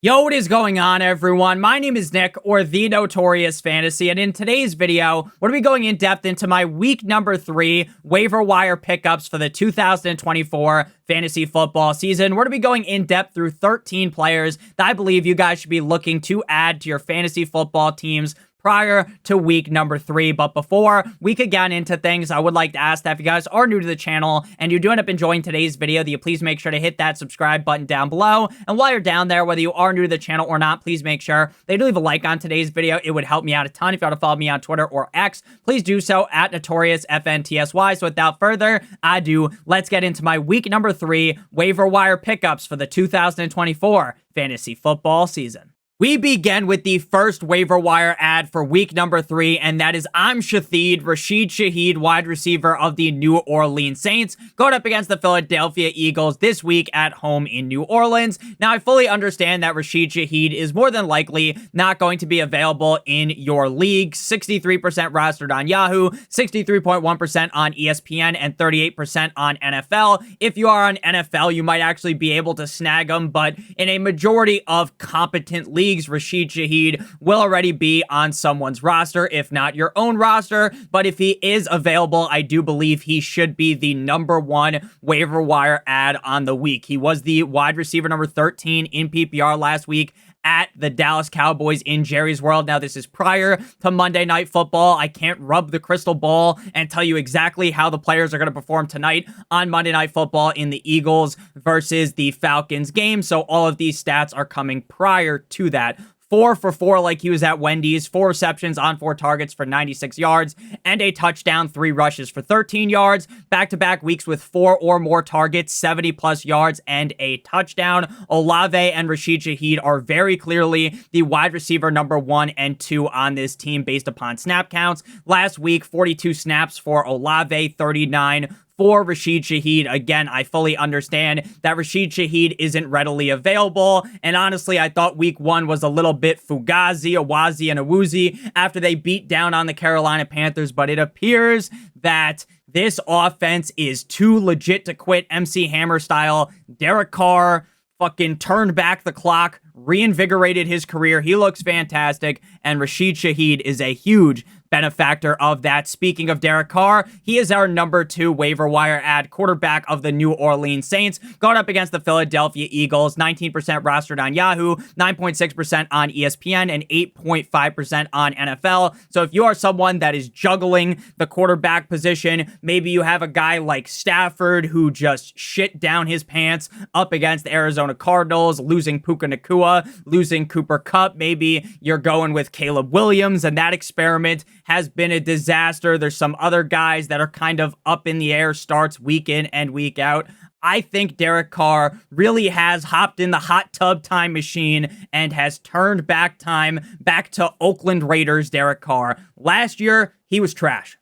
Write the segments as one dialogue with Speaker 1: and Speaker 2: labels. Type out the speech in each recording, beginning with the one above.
Speaker 1: Yo, what is going on, everyone? My name is Nick, or The Notorious Fantasy, and in today's video, we're going to be going in depth into my week number 3 waiver wire pickups for the 2024 fantasy football season. We're going to be going in depth through 13 players that I believe you guys should be looking to add to your fantasy football teams prior to week number 3. But before we could get into things, I would like to ask that if you guys are new to the channel and you do end up enjoying today's video, that you please make sure to hit that subscribe button down below. And while you're down there, whether you are new to the channel or not, please make sure that you leave a like on today's video. It would help me out a ton. If you want to follow me on Twitter or X, please do so at NotoriousFantasy. So without further ado, let's get into my week number 3 waiver wire pickups for the 2024 fantasy football season. We begin with the first waiver wire ad for week number 3, and that is Shaheed, Rashid Shaheed, wide receiver of the New Orleans Saints, going up against the Philadelphia Eagles this week at home in New Orleans. Now, I fully understand that Rashid Shaheed is more than likely not going to be available in your league. 63% rostered on Yahoo, 63.1% on ESPN, and 38% on NFL. If you are on NFL, you might actually be able to snag him, but in a majority of competent leagues, Rashid Shaheed will already be on someone's roster, if not your own roster. But if he is available, I do believe he should be the number 1 waiver wire ad on the week. He was the wide receiver number 13 in PPR last week at the Dallas Cowboys in Jerry's World. Now, this is prior to Monday Night Football. I can't rub the crystal ball and tell you exactly how the players are going to perform tonight on Monday Night Football in the Eagles versus the Falcons game. So all of these stats are coming prior to that. 4 for 4 like he was at Wendy's, 4 receptions on 4 targets for 96 yards, and a touchdown, 3 rushes for 13 yards. Back-to-back weeks with 4 or more targets, 70-plus yards, and a touchdown. Olave and Rashid Shaheed are very clearly the wide receiver number 1 and 2 on this team based upon snap counts. Last week, 42 snaps for Olave, 39 for Rashid Shaheed. Again, I fully understand that Rashid Shaheed isn't readily available, and honestly, I thought week 1 was a little bit fugazi, awazi, and awoozy after they beat down on the Carolina Panthers, but it appears that this offense is too legit to quit. MC Hammer style. Derek Carr fucking turned back the clock, reinvigorated his career. He looks fantastic, and Rashid Shaheed is a huge benefactor of that. Speaking of Derek Carr, he is our number 2 waiver wire ad, quarterback of the New Orleans Saints, going up against the Philadelphia Eagles. 19% rostered on Yahoo, 9.6% on ESPN, and 8.5% on NFL. So if you are someone that is juggling the quarterback position, maybe you have a guy like Stafford who just shit down his pants up against the Arizona Cardinals, losing Puka Nacua, losing Cooper Kupp. Maybe you're going with Caleb Williams, and that experiment has been a disaster. There's some other guys that are kind of up in the air, starts week in and week out. I think Derek Carr really has hopped in the hot tub time machine and has turned back time back to Oakland Raiders Derek Carr. Last year, he was trash.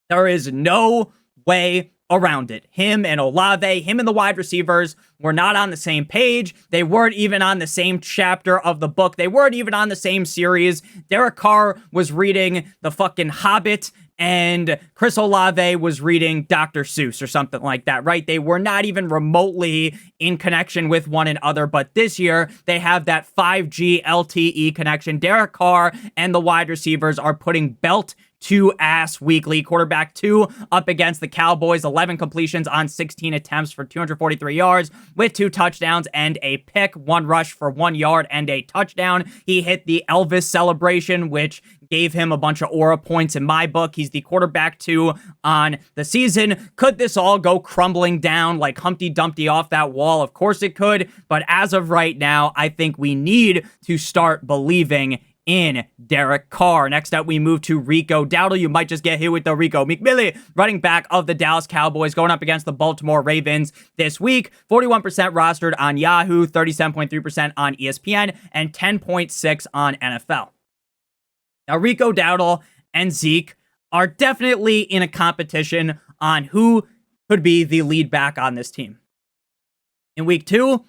Speaker 1: There is no way around it. Him and Olave, him and the wide receivers were not on the same page. They weren't even on the same chapter of the book. They weren't even on the same series. Derek Carr was reading the fucking Hobbit, and Chris Olave was reading Dr. Seuss or something like that, right? They were not even remotely in connection with one another, but this year they have that 5G LTE connection. Derek Carr and the wide receivers are putting belt to ass weekly. Quarterback 2 up against the Cowboys, 11 completions on 16 attempts for 243 yards with 2 touchdowns and a pick, 1 rush for 1 yard and a touchdown. He hit the Elvis celebration, which gave him a bunch of aura points in my book. He's the quarterback 2 on the season. Could this all go crumbling down like Humpty Dumpty off that wall? Of course it could, but as of right now, I think we need to start believing in Derek Carr. Next up, we move to Rico Dowdle. You might just get hit with the Rico McMillie, running back of the Dallas Cowboys, going up against the Baltimore Ravens this week. 41% rostered on Yahoo, 37.3% on ESPN, and 10.6% on NFL. Now, Rico Dowdle and Zeke are definitely in a competition on who could be the lead back on this team. In week 2,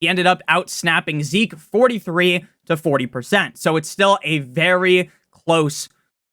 Speaker 1: he ended up out-snapping Zeke 43 to 40%. So it's still a very close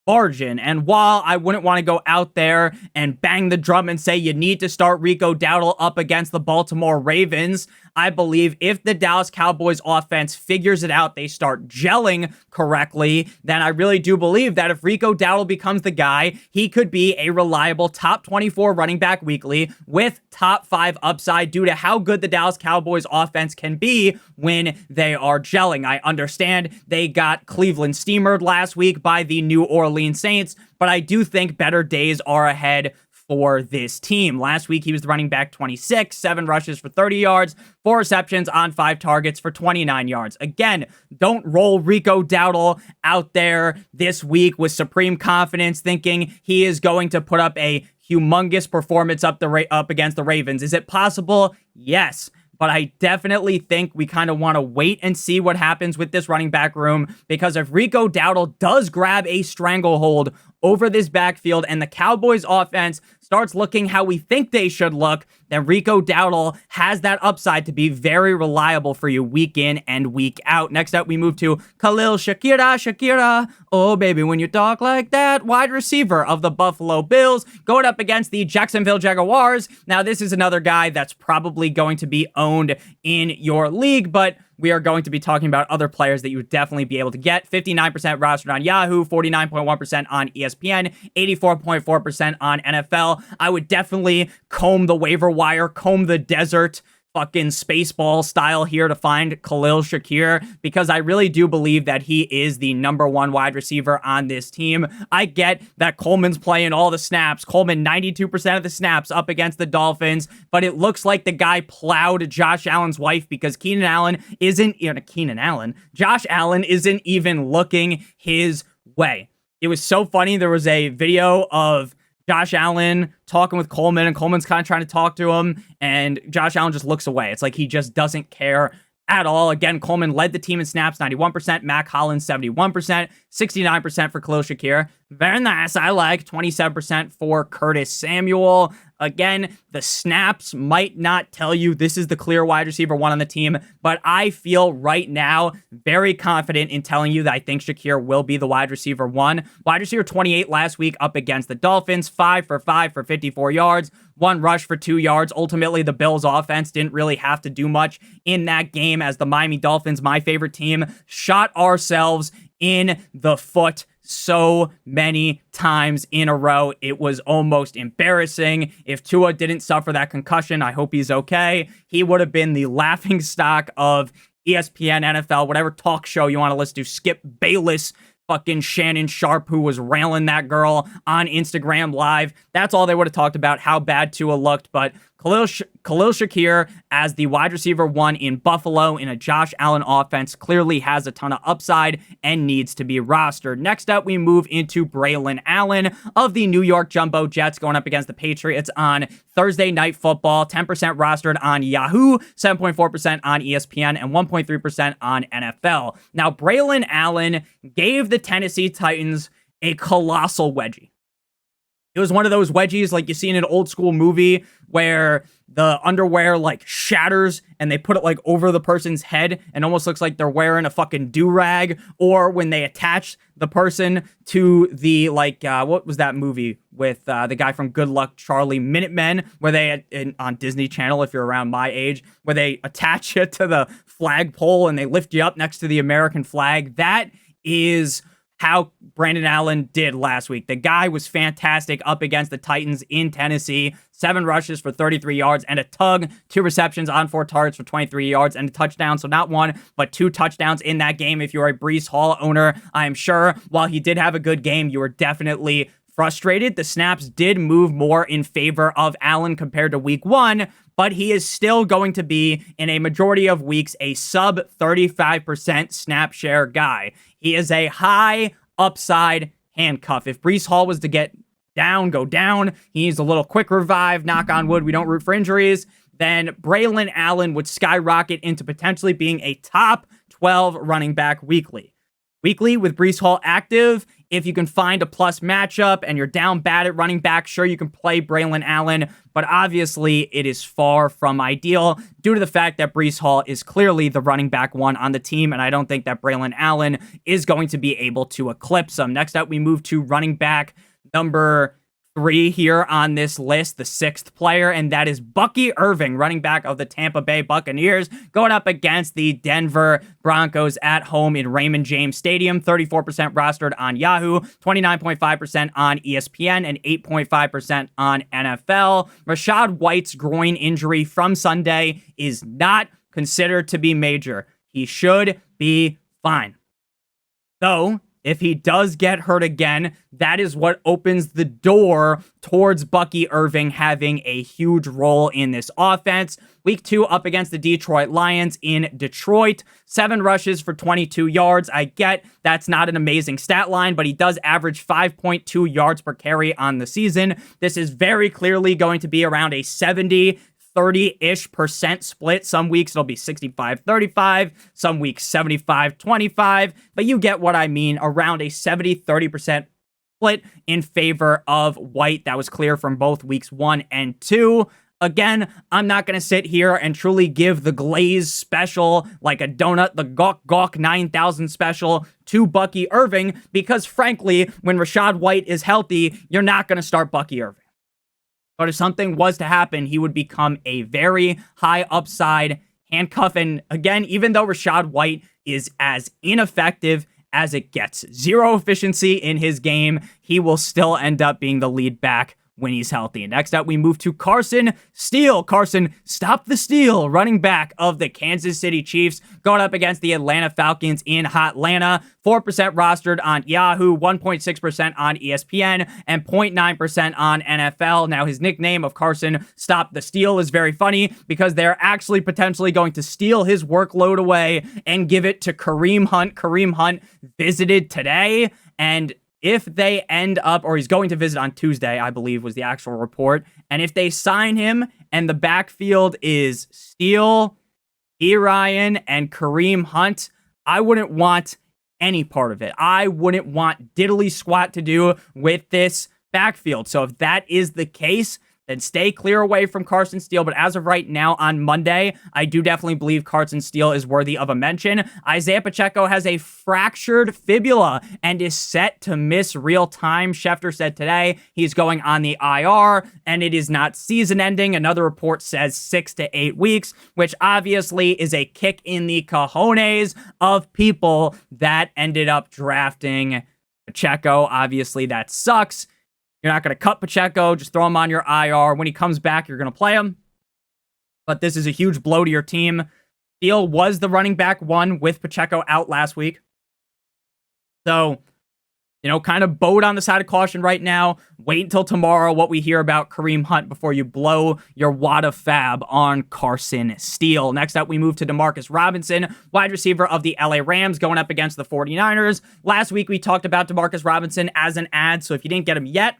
Speaker 1: margin. And while I wouldn't want to go out there and bang the drum and say you need to start Rico Dowdle up against the Baltimore Ravens, I believe if the Dallas Cowboys offense figures it out, they start gelling correctly, then I really do believe that if Rico Dowdle becomes the guy, he could be a reliable top 24 running back weekly with top 5 upside due to how good the Dallas Cowboys offense can be when they are gelling. I understand they got Cleveland steamered last week by the New Orleans Saints, but I do think better days are ahead for this team. Last week, he was the running back 26, 7 rushes for 30 yards, 4 receptions on 5 targets for 29 yards. Again, don't roll Rico Dowdle out there this week with supreme confidence thinking he is going to put up a humongous performance up against the Ravens. Is it possible? Yes. But I definitely think we kind of want to wait and see what happens with this running back room, because if Rico Dowdle does grab a stranglehold over this backfield and the Cowboys offense starts looking how we think they should look, then Rico Dowdle has that upside to be very reliable for you week in and week out. Next up, we move to Khalil Shakir. Oh, baby, when you talk like that, wide receiver of the Buffalo Bills, going up against the Jacksonville Jaguars. Now, this is another guy that's probably going to be owned in your league, but we are going to be talking about other players that you would definitely be able to get. 59% rostered on Yahoo, 49.1% on ESPN, 84.4% on NFL. I would definitely comb the waiver wire, comb the desert, fucking Spaceball style here to find Khalil Shakir, because I really do believe that he is the #1 wide receiver on this team. I get that Coleman's playing all the snaps. Coleman, 92% of the snaps up against the Dolphins, but it looks like the guy plowed Josh Allen's wife because Josh Allen isn't even looking his way. It was so funny. There was a video of Josh Allen talking with Coleman, and Coleman's kind of trying to talk to him, and Josh Allen just looks away. It's like he just doesn't care at all. Again, Coleman led the team in snaps, 91%, Mac Hollins, 71%, 69% for Khalil Shakir. Very nice. I like 27% for Curtis Samuel. Again, the snaps might not tell you this is the clear wide receiver 1 on the team, but I feel right now very confident in telling you that I think Shakir will be the wide receiver 1. Wide receiver 28 last week up against the Dolphins, 5 for 5 for 54 yards, 1 rush for 2 yards. Ultimately, the Bills offense didn't really have to do much in that game as the Miami Dolphins, my favorite team, shot ourselves in the foot so many times in a row. It was almost embarrassing. If Tua didn't suffer that concussion, I hope he's okay. He would have been the laughing stock of ESPN, NFL, whatever talk show you want to listen to. Skip Bayless, fucking Shannon Sharp, who was railing that girl on Instagram Live. That's all they would have talked about, how bad Tua looked. But Khalil Shakir as the wide receiver 1 in Buffalo in a Josh Allen offense clearly has a ton of upside and needs to be rostered. Next up, we move into Braelon Allen of the New York Jumbo Jets going up against the Patriots on Thursday Night Football. 10% rostered on Yahoo, 7.4% on ESPN, and 1.3% on NFL. Now, Braelon Allen gave the Tennessee Titans a colossal wedgie. It was one of those wedgies like you see in an old school movie where the underwear like shatters and they put it like over the person's head and almost looks like they're wearing a fucking do-rag, or when they attach the person to the what was that movie with the guy from Good Luck Charlie, Minutemen, where they on Disney Channel, if you're around my age, where they attach it to the flagpole and they lift you up next to the American flag. That is how Braelon Allen did last week. The guy was fantastic up against the Titans in Tennessee. 7 rushes for 33 yards and a tug, 2 receptions on 4 targets for 23 yards and a touchdown. So not 1, but 2 touchdowns in that game. If you're a Breece Hall owner, I am sure while he did have a good game, you were definitely frustrated. The snaps did move more in favor of Allen compared to week 1, but he is still going to be, in a majority of weeks, a sub 35% snap share guy. He is a high upside handcuff. If Breece Hall was to go down, he needs a little quick revive, knock on wood, we don't root for injuries, then Braelon Allen would skyrocket into potentially being a top 12 running back weekly. Weekly with Breece Hall active If you can find a plus matchup and you're down bad at running back, sure, you can play Braelon Allen, but obviously it is far from ideal due to the fact that Breece Hall is clearly the running back one on the team, and I don't think that Braelon Allen is going to be able to eclipse him. Next up, we move to running back number 3 here on this list, the 6th player, and that is Bucky Irving, running back of the Tampa Bay Buccaneers, going up against the Denver Broncos at home in Raymond James Stadium. 34% rostered on Yahoo, 29.5% on ESPN, and 8.5% on NFL. Rachaad White's groin injury from Sunday is not considered to be major. He should be fine. Though, if he does get hurt again, that is what opens the door towards Bucky Irving having a huge role in this offense. Week 2 up against the Detroit Lions in Detroit. 7 rushes for 22 yards. I get that's not an amazing stat line, but he does average 5.2 yards per carry on the season. This is very clearly going to be around a 30-ish% split. Some weeks it'll be 65-35, some weeks 75-25, but you get what I mean, around a 70-30% split in favor of White. That was clear from both weeks 1 and 2. Again, I'm not going to sit here and truly give the glaze special like a donut, the Gawk Gawk 9000 special to Bucky Irving, because frankly, when Rachaad White is healthy, you're not going to start Bucky Irving. But if something was to happen, he would become a very high upside handcuff. And again, even though Rachaad White is as ineffective as it gets, 0 efficiency in his game, he will still end up being the lead back when he's healthy. And next up, we move to Carson Steele. Carson, stop the steal, running back of the Kansas City Chiefs, going up against the Atlanta Falcons in Hotlanta. 4% rostered on Yahoo, 1.6% on ESPN, and 0.9% on NFL. Now, his nickname of Carson Stop the Steal is very funny because they're actually potentially going to steal his workload away and give it to Kareem Hunt. Kareem Hunt visited today, and if they end up, or he's going to visit on Tuesday, I believe was the actual report, and if they sign him and the backfield is Steele, Ryan, and Kareem Hunt, I wouldn't want any part of it. I wouldn't want diddly squat to do with this backfield. So if that is the case, then stay clear away from Carson Steele. But as of right now on Monday, I do definitely believe Carson Steele is worthy of a mention. Isaiah Pacheco has a fractured fibula and is set to miss real time. Schefter said today he's going on the IR and it is not season ending. Another report says 6 to 8 weeks, which obviously is a kick in the cojones of people that ended up drafting Pacheco. Obviously that sucks. You're not going to cut Pacheco, just throw him on your IR. When he comes back, you're going to play him. But this is a huge blow to your team. Steele was the running back 1 with Pacheco out last week. So, kind of bowed on the side of caution right now. Wait until tomorrow what we hear about Kareem Hunt before you blow your wad of fab on Carson Steele. Next up, we move to Demarcus Robinson, wide receiver of the LA Rams, going up against the 49ers. Last week, we talked about Demarcus Robinson as an ad, so if you didn't get him yet,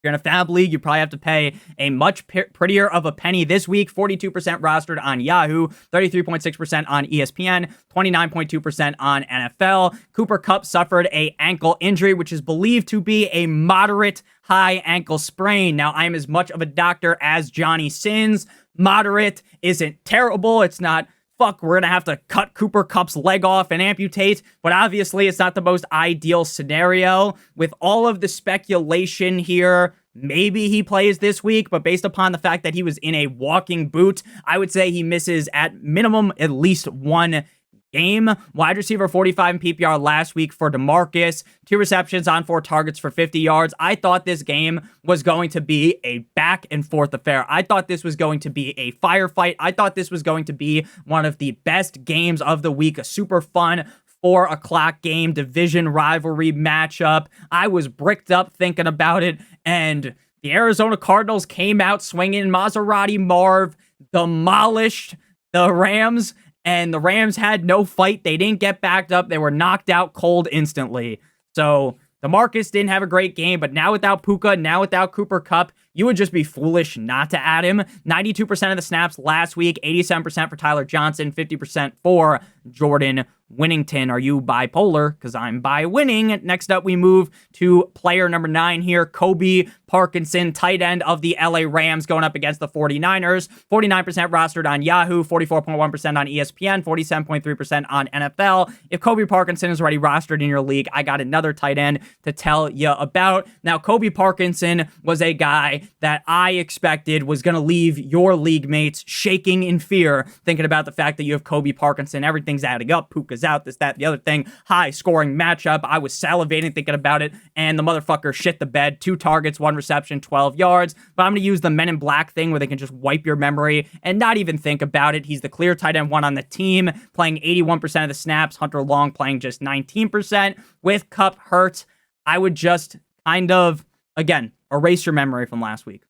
Speaker 1: you're in a fab league, you probably have to pay a much prettier of a penny this week. 42% rostered on Yahoo, 33.6% on ESPN, 29.2% on NFL. Cooper Kupp suffered an ankle injury, which is believed to be a moderate high ankle sprain. Now, I am as much of a doctor as Johnny Sins. Moderate isn't terrible. It's not, fuck, we're going to have to cut Cooper Kupp's leg off and amputate. But obviously, it's not the most ideal scenario. With all of the speculation here, maybe he plays this week, but based upon the fact that he was in a walking boot, I would say he misses at minimum at least one game. Wide receiver 45 in PPR last week for DeMarcus. 2 receptions on 4 targets for 50 yards. I thought this game was going to be a back and forth affair. I thought this was going to be a firefight. I thought this was going to be one of the best games of the week. A super fun 4 o'clock game, division rivalry matchup. I was bricked up thinking about it, and the Arizona Cardinals came out swinging. Maserati Marv demolished the Rams, and the Rams had no fight. They didn't get backed up. They were knocked out cold instantly. So DeMarcus didn't have a great game, but now without Puka, now without Cooper Kupp, you would just be foolish not to add him. 92% of the snaps last week, 87% for Tyler Johnson, 50% for Jordan Winnington. Are you bipolar? Because I'm bi winning. Next up, we move to player number 9 here, Colby Parkinson, tight end of the LA Rams, going up against the 49ers. 49% rostered on Yahoo, 44.1% on ESPN, 47.3% on NFL. If Colby Parkinson is already rostered in your league, I got another tight end to tell you about. Now, Colby Parkinson was a guy that I expected was going to leave your league mates shaking in fear, thinking about the fact that you have Colby Parkinson. Everything's adding up. Puka's out, this, that, the other thing. High scoring matchup. I was salivating thinking about it, and the motherfucker shit the bed. 2 targets, 1 reception, 12 yards. But I'm going to use the Men in Black thing where they can just wipe your memory and not even think about it. He's the clear tight end 1 on the team, playing 81% of the snaps. Hunter Long playing just 19%. With Kupp hurt, I would just kind of, again, erase your memory from last week.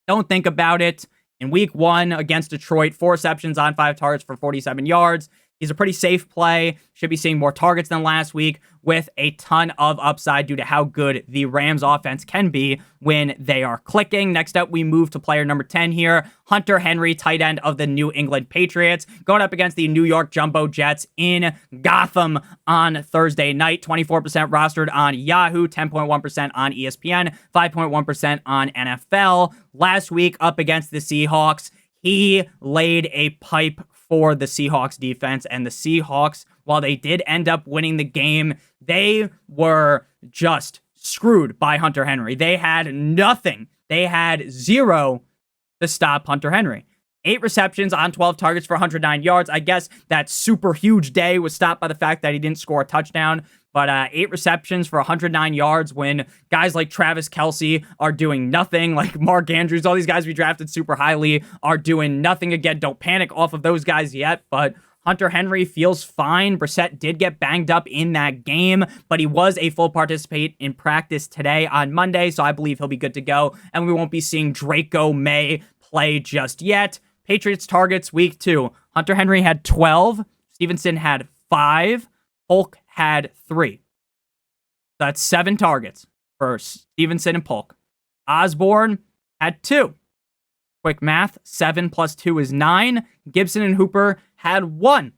Speaker 1: Don't think about it. In week 1 against Detroit, 4 receptions on 5 targets for 47 yards. He's a pretty safe play. Should be seeing more targets than last week with a ton of upside due to how good the Rams offense can be when they are clicking. Next up, we move to player number 10 here, Hunter Henry, tight end of the New England Patriots, going up against the New York Jumbo Jets in Gotham on Thursday night. 24% rostered on Yahoo, 10.1% on ESPN, 5.1% on NFL. Last week up against the Seahawks, he laid a pipe for the Seahawks defense, and the Seahawks, while they did end up winning the game, they were just screwed by Hunter Henry. They had nothing. They had 0 to stop Hunter Henry. 8 receptions on 12 targets for 109 yards. I guess that super huge day was stopped by the fact that he didn't score a touchdown. But 8 receptions for 109 yards when guys like Travis Kelce are doing nothing, like Mark Andrews, all these guys we drafted super highly are doing nothing. Again, don't panic off of those guys yet, but Hunter Henry feels fine. Brissett did get banged up in that game, but he was a full participant in practice today on Monday, so I believe he'll be good to go, and we won't be seeing Draco May play just yet. Patriots targets week 2. Hunter Henry had 12. Stevenson had 5. Polk had 3. That's 7 targets for Stevenson and Polk. Osborne had 2. Quick math, 7 plus 2 is 9. Gibson and Hooper had 1.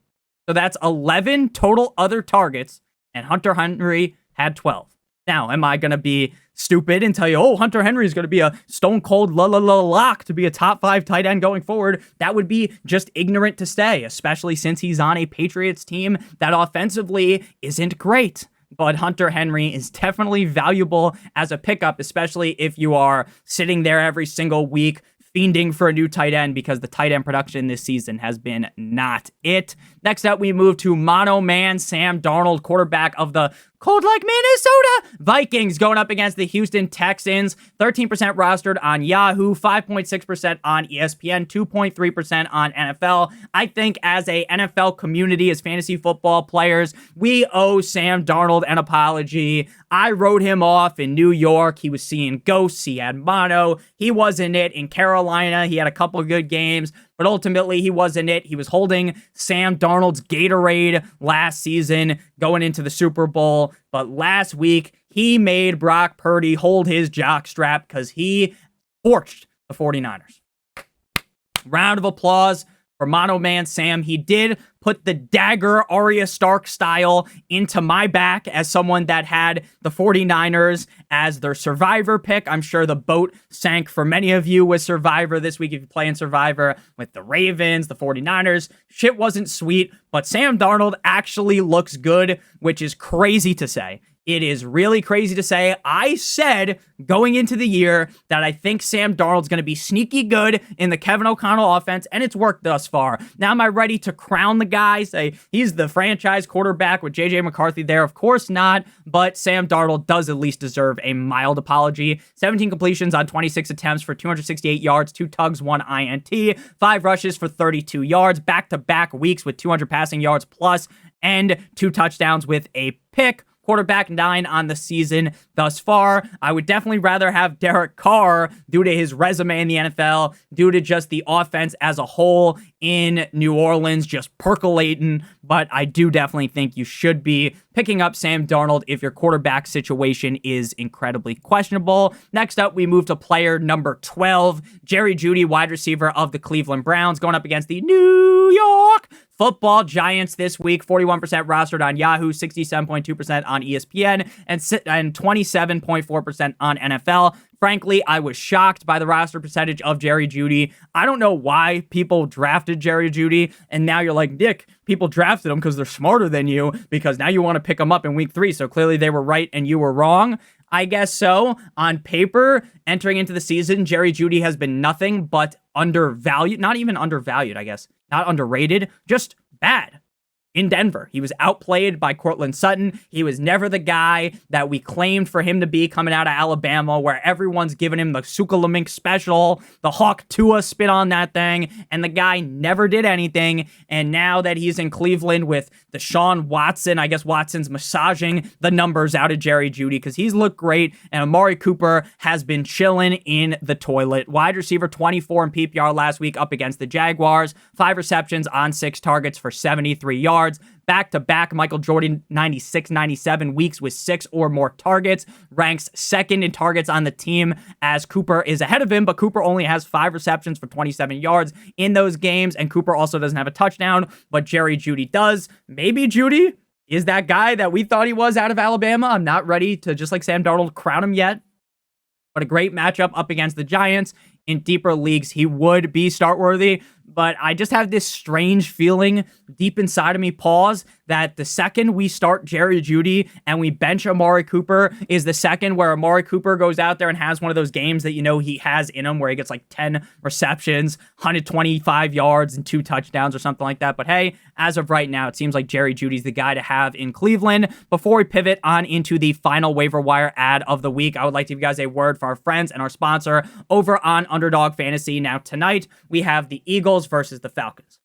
Speaker 1: So that's 11 total other targets, and Hunter Henry had 12. Now, am I going to be stupid and tell you, oh, Hunter Henry is going to be a stone cold lock to be a top 5 tight end going forward? That would be just ignorant to say, especially since he's on a Patriots team that offensively isn't great. But Hunter Henry is definitely valuable as a pickup, especially if you are sitting there every single week fiending for a new tight end, because the tight end production this season has been not it. Next up, we move to Mono Man Sam Darnold, quarterback of the cold like Minnesota Vikings, going up against the Houston Texans. 13% rostered on Yahoo, 5.6% on ESPN, 2.3% on NFL. I think as a NFL community, as fantasy football players, we owe Sam Darnold an apology. I wrote him off in New York. He was seeing ghosts. He had mono. He wasn't it in Carolina. He had a couple of good games, but ultimately he wasn't it. He was holding Sam Darnold's Gatorade last season going into the Super Bowl. But last week, he made Brock Purdy hold his jockstrap because he torched the 49ers. Round of applause for Mono Man Sam. He did put the dagger Arya Stark style into my back as someone that had the 49ers as their Survivor pick. I'm sure the boat sank for many of you with Survivor this week if you play in Survivor with the Ravens, the 49ers. Shit wasn't sweet, but Sam Darnold actually looks good, which is crazy to say. It is really crazy to say. I said going into the year that I think Sam Darnold's going to be sneaky good in the Kevin O'Connell offense, and it's worked thus far. Now, am I ready to crown the guy, say he's the franchise quarterback with J.J. McCarthy there? Of course not, but Sam Darnold does at least deserve a mild apology. 17 completions on 26 attempts for 268 yards, 2 tugs, 1 INT, 5 rushes for 32 yards, back-to-back weeks with 200 passing yards plus, and 2 touchdowns with a pick. Quarterback 9 on the season thus far. I would definitely rather have Derek Carr due to his resume in the NFL, due to just the offense as a whole in New Orleans just percolating, but I do definitely think you should be picking up Sam Darnold if your quarterback situation is incredibly questionable. Next up, we move to player number 12, Jerry Jeudy, wide receiver of the Cleveland Browns, going up against the New York Football Giants this week. 41% rostered on Yahoo, 67.2% on ESPN, and 27.4% on NFL. Frankly, I was shocked by the roster percentage of Jerry Jeudy. I don't know why people drafted Jerry Jeudy, and now you're like, Nick, people drafted him because they're smarter than you, because now you want to pick him up in week 3, so clearly they were right and you were wrong. I guess so. On paper, entering into the season, Jerry Jeudy has been nothing but undervalued. Not even undervalued, I guess. Not underrated, just bad. In Denver, he was outplayed by Courtland Sutton. He was never the guy that we claimed for him to be coming out of Alabama, where everyone's giving him the Sukalamink special, the Hawk Tua spit on that thing, and the guy never did anything. And now that he's in Cleveland with Deshaun Watson, I guess Watson's massaging the numbers out of Jerry Jeudy because he's looked great, and Amari Cooper has been chilling in the toilet. Wide receiver 24 in PPR last week up against the Jaguars. 5 receptions on 6 targets for 73 yards. Back-to-back Michael Jordan 96-97 weeks with 6 or more targets. Ranks second in targets on the team as Cooper is ahead of him, but Cooper only has 5 receptions for 27 yards in those games, and Cooper also doesn't have a touchdown, but Jerry Jeudy does. Maybe Jeudy is that guy that we thought he was out of Alabama. I'm not ready to, just like Sam Darnold, crown him yet, but a great matchup up against the Giants. In deeper leagues, he would be start-worthy, but I just have this strange feeling deep inside of me, pause, that the second we start Jerry Jeudy and we bench Amari Cooper is the second where Amari Cooper goes out there and has one of those games that you know he has in him where he gets like 10 receptions, 125 yards, and 2 touchdowns or something like that. But hey, as of right now, it seems like Jerry Judy's the guy to have in Cleveland. Before we pivot on into the final waiver wire ad of the week, I would like to give you guys a word from our friends and our sponsor over on Underdog Fantasy. Now, tonight, we have the Eagles versus the Falcons.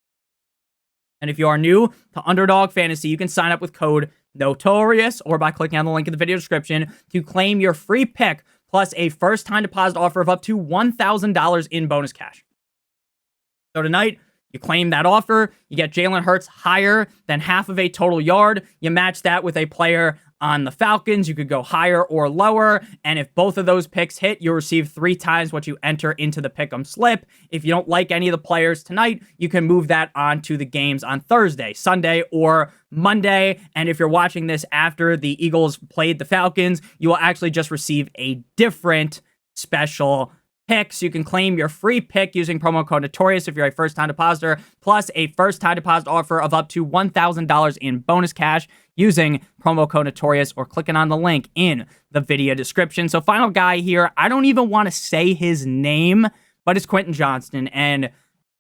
Speaker 1: And if you are new to Underdog Fantasy, you can sign up with code NOTORIOUS or by clicking on the link in the video description to claim your free pick plus a first-time deposit offer of up to $1,000 in bonus cash. So tonight, you claim that offer, you get Jalen Hurts higher than half of a total yard, you match that with a player on the Falcons, you could go higher or lower, and if both of those picks hit, you'll receive 3 times what you enter into the pick'em slip. If you don't like any of the players tonight, you can move that on to the games on Thursday, Sunday, or Monday, and if you're watching this after the Eagles played the Falcons, you will actually just receive a different special picks. You can claim your free pick using promo code Notorious if you're a first-time depositor, plus a first-time deposit offer of up to $1,000 in bonus cash using promo code Notorious or clicking on the link in the video description. So final guy here, I don't even want to say his name, but it's Quentin Johnston, and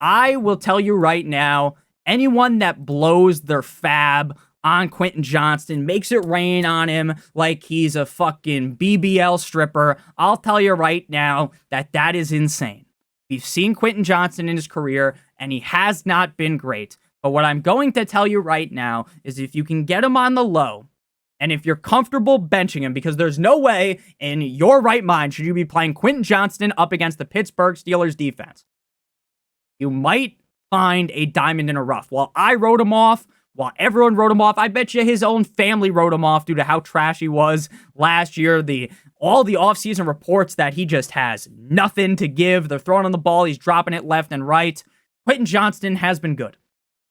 Speaker 1: I will tell you right now, anyone that blows their fab on Quentin Johnston, makes it rain on him like he's a fucking BBL stripper, I'll tell you right now that that is insane. We've seen Quentin Johnston in his career, and he has not been great. But what I'm going to tell you right now is if you can get him on the low, and if you're comfortable benching him, because there's no way in your right mind should you be playing Quentin Johnston up against the Pittsburgh Steelers defense, you might find a diamond in a rough. While I wrote him off, while everyone wrote him off, I bet you his own family wrote him off due to how trash he was last year. All the offseason reports that he just has nothing to give. They're throwing on the ball. He's dropping it left and right. Quentin Johnston has been good.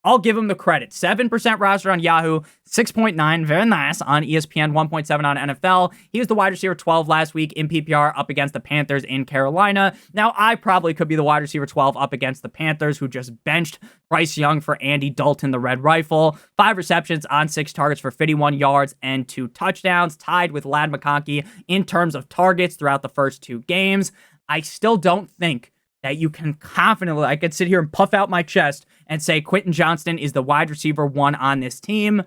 Speaker 1: I'll give him the credit. 7% roster on Yahoo, 6.9, very nice on ESPN, 1.7 on NFL. He was the wide receiver 12 last week in PPR up against the Panthers in Carolina. Now, I probably could be the wide receiver 12 up against the Panthers, who just benched Bryce Young for Andy Dalton, the Red Rifle. 5 receptions on 6 targets for 51 yards and 2 touchdowns, tied with Ladd McConkey in terms of targets throughout the first 2 games. I still don't think that you can confidently, I could sit here and puff out my chest and say Quentin Johnston is the wide receiver 1 on this team.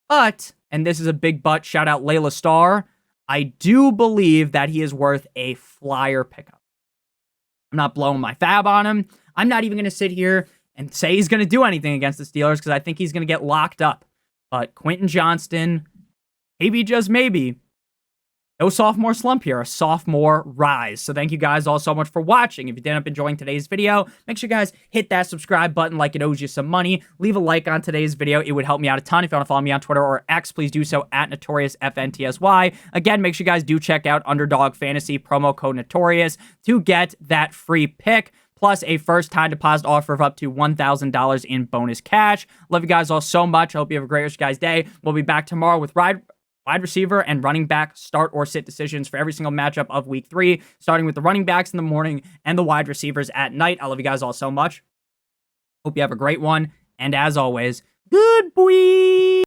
Speaker 1: But, and this is a big but, shout out Layla Starr, I do believe that he is worth a flyer pickup. I'm not blowing my fab on him. I'm not even going to sit here and say he's going to do anything against the Steelers because I think he's going to get locked up. But Quentin Johnston, maybe, just maybe, no sophomore slump here, a sophomore rise. So thank you guys all so much for watching. If you did end up enjoying today's video, make sure you guys hit that subscribe button like it owes you some money. Leave a like on today's video. It would help me out a ton. If you want to follow me on Twitter or X, please do so at NotoriousFantasy. Again, make sure you guys do check out Underdog Fantasy, promo code Notorious, to get that free pick, plus a first-time deposit offer of up to $1,000 in bonus cash. Love you guys all so much. I hope you have a great rest of your guys' day. We'll be back tomorrow with wide receiver and running back start or sit decisions for every single matchup of week 3, starting with the running backs in the morning and the wide receivers at night. I love you guys all so much. Hope you have a great one. And as always, good boy.